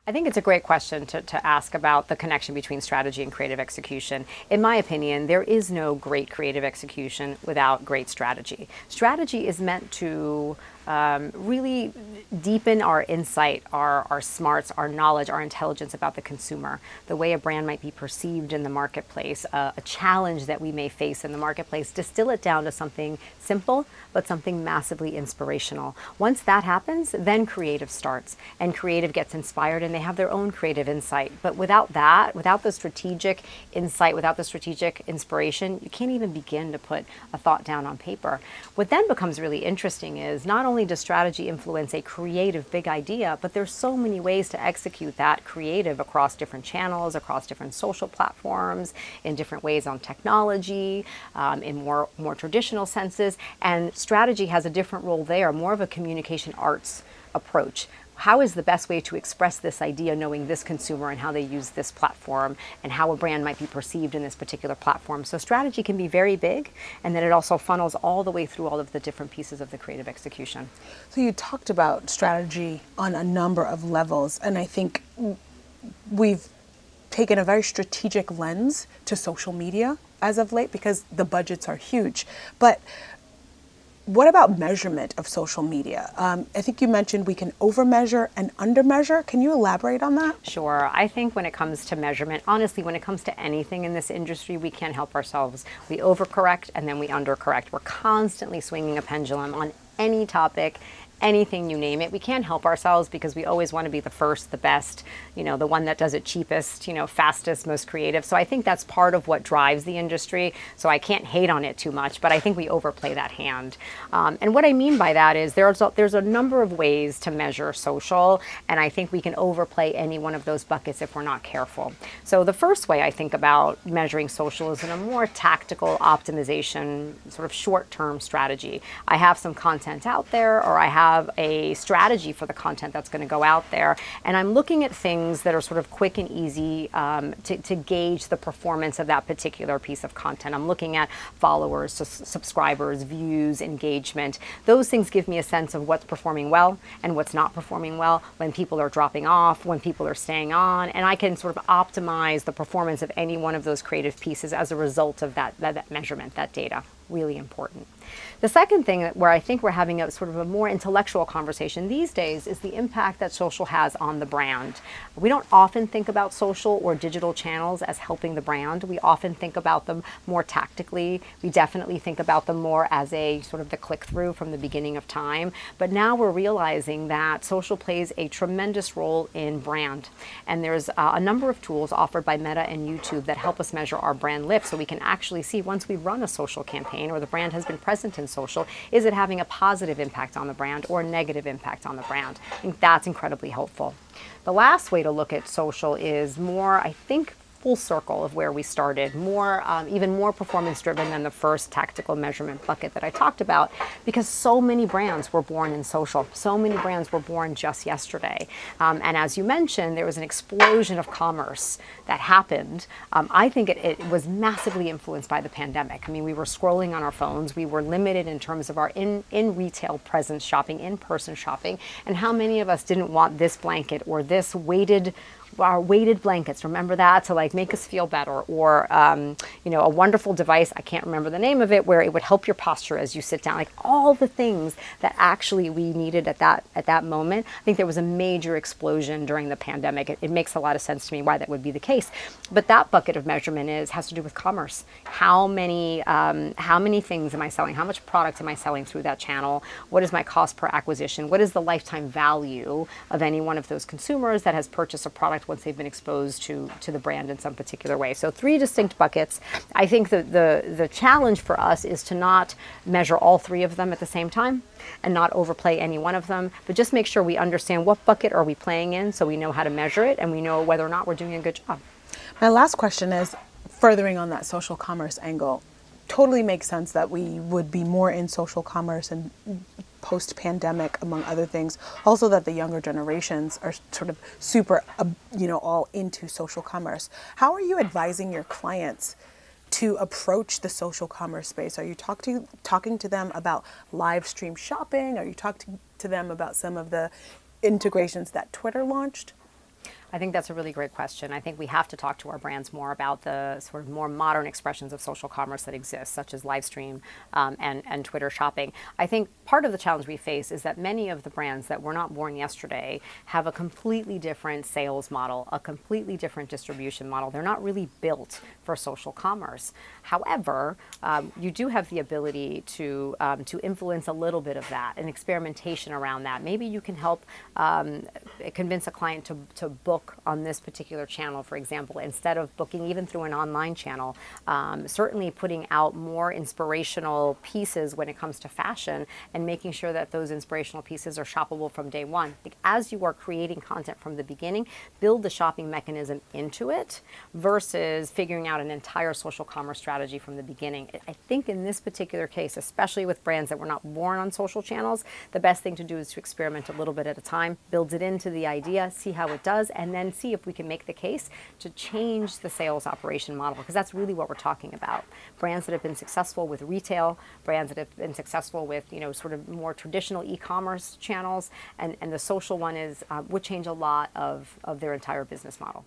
I think it's a great question to ask about the connection between strategy and creative execution. In my opinion, there is no great creative execution without great strategy. Strategy is meant to really deepen our insight, our smarts, our knowledge, our intelligence about the consumer, the way a brand might be perceived in the marketplace, a challenge that we may face in the marketplace, distill it down to something simple, but something massively inspirational. Once that happens, then creative starts, and creative gets inspired and they have their own creative insight. But without that, without the strategic insight, without the strategic inspiration, you can't even begin to put a thought down on paper. What then becomes really interesting is not only does strategy influence a creative big idea, but there's so many ways to execute that creative across different channels, across different social platforms, in different ways on technology, in more traditional senses. And strategy has a different role there, more of a communication arts approach. How is the best way to express this idea, knowing this consumer and how they use this platform and how a brand might be perceived in this particular platform? So strategy can be very big, and then it also funnels all the way through all of the different pieces of the creative execution. So you talked about strategy on a number of levels, and I think we've taken a very strategic lens to social media as of late because the budgets are huge. But what about measurement of social media? I think you mentioned we can overmeasure and undermeasure. Can you elaborate on that? Sure. I think when it comes to measurement, honestly, when it comes to anything in this industry, we can't help ourselves. We overcorrect and then we undercorrect. We're constantly swinging a pendulum on any topic, anything, you name it. We can't help ourselves because we always want to be the first, the best, the one that does it cheapest, fastest, most creative. So I think that's part of what drives the industry. So I can't hate on it too much, but I think we overplay that hand. And what I mean by that is there's a number of ways to measure social, and I think we can overplay any one of those buckets if we're not careful. So the first way I think about measuring social is in a more tactical optimization, sort of short-term strategy. I have some content out there, or I have a strategy for the content that's going to go out there, and I'm looking at things that are sort of quick and easy to gauge the performance of that particular piece of content. I'm looking at followers, subscribers, views, engagement. Those things give me a sense of what's performing well and what's not performing well, when people are dropping off, when people are staying on, and I can sort of optimize the performance of any one of those creative pieces as a result of that measurement, that data. Really important. The second thing where I think we're having a sort of a more intellectual conversation these days is the impact that social has on the brand. We don't often think about social or digital channels as helping the brand. We often think about them more tactically. We definitely think about them more as a sort of the click-through from the beginning of time. But now we're realizing that social plays a tremendous role in brand. And there's a number of tools offered by Meta and YouTube that help us measure our brand lift, so we can actually see once we run a social campaign or the brand has been present in social, is it having a positive impact on the brand or a negative impact on the brand? I think that's incredibly helpful. The last way to look at social is more, I think, full circle of where we started, even more performance driven than the first tactical measurement bucket that I talked about, because so many brands were born in social. So many brands were born just yesterday. And as you mentioned, there was an explosion of commerce that happened. I think it was massively influenced by the pandemic. I mean, we were scrolling on our phones. We were limited in terms of our in retail presence shopping, in-person shopping. And how many of us didn't want this blanket or this our weighted blankets, remember that, to like make us feel better, or a wonderful device, I can't remember the name of it, where it would help your posture as you sit down, like all the things that actually we needed at that moment. I think there was a major explosion during the pandemic. It makes a lot of sense to me why that would be the case. But that bucket of measurement has to do with commerce. How many things am I selling? How much product am I selling through that channel? What is my cost per acquisition? What is the lifetime value of any one of those consumers that has purchased a product once they've been exposed to the brand in some particular way? So 3 distinct buckets. I think the challenge for us is to not measure all 3 of them at the same time and not overplay any one of them, but just make sure we understand what bucket are we playing in so we know how to measure it and we know whether or not we're doing a good job. My last question is, furthering on that social commerce angle, totally makes sense that we would be more in social commerce and post-pandemic, among other things. Also that the younger generations are sort of super, all into social commerce. How are you advising your clients to approach the social commerce space? Are you talking to them about live stream shopping? Are you talking to them about some of the integrations that Twitter launched? I think that's a really great question. I think we have to talk to our brands more about the sort of more modern expressions of social commerce that exist, such as live stream and Twitter shopping. I think part of the challenge we face is that many of the brands that were not born yesterday have a completely different sales model, a completely different distribution model. They're not really built for social commerce. However, you do have the ability to influence a little bit of that, an experimentation around that. Maybe you can help convince a client to book on this particular channel, for example, instead of booking even through an online channel. Certainly putting out more inspirational pieces when it comes to fashion and making sure that those inspirational pieces are shoppable from day one. Like, as you are creating content from the beginning, build the shopping mechanism into it versus figuring out an entire social commerce strategy from the beginning. I think in this particular case, especially with brands that were not born on social channels, the best thing to do is to experiment a little bit at a time, build it into the idea, see how it does, and then see if we can make the case to change the sales operation model, because that's really what we're talking about. Brands that have been successful with retail, brands that have been successful with, sort of more traditional e-commerce channels, and the social one would change a lot of their entire business model.